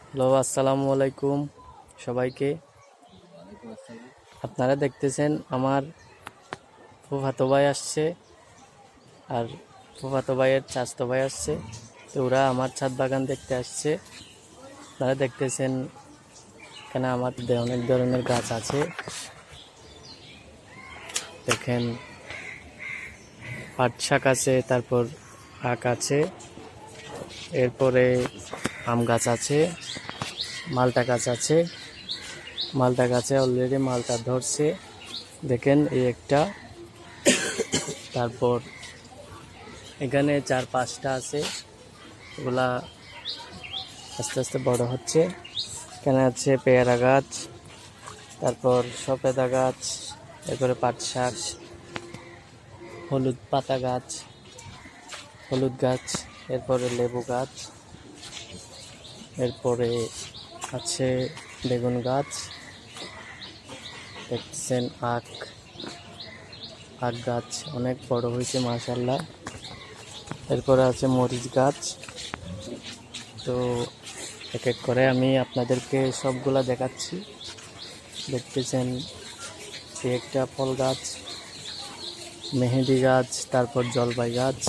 Hello, আসসালামু আলাইকুম সবাইকে। আপনারা দেখতেছেন আমার ফুফাতো ভাই আসছে আর ফুফাতো ভাইয়ের চাচাতো ভাই আসছে। তো ওরা আমার ছাদ বাগান দেখতে আসছে। আপনারা দেখতেছেন এখানে আমার অনেক ধরনের গাছ আছে। দেখেন পাট শাক আছে, তারপর আখ আছে, এরপরে আম গাছ আছে, মালটা গাছ আছে। মালটা গাছে অলরেডি মালটা ধরছে, দেখেন এই একটা। তারপর এখানে 4-5টা আছে, এগুলা আস্তে আস্তে বড় হচ্ছে। এখানে আছে পেয়ারা গাছ, তারপর সবেদা গাছ, এরপরে পাট শাক, হলুদ পাতা গাছ, হলুদ গাছ, এরপরে লেবু গাছ, এরপরে আছে বেগুন গাছ, দেখছেন আখ গাছ অনেক বড় হয়েছে মাশাআল্লাহ। এরপরে আছে মরিচ গাছ। তো এক এক করে আমি আপনাদেরকে সবগুলা দেখাচ্ছি। দেখতেছেন একটা ফল গাছ, মেহেদি গাছ, তারপর জলপাই গাছ,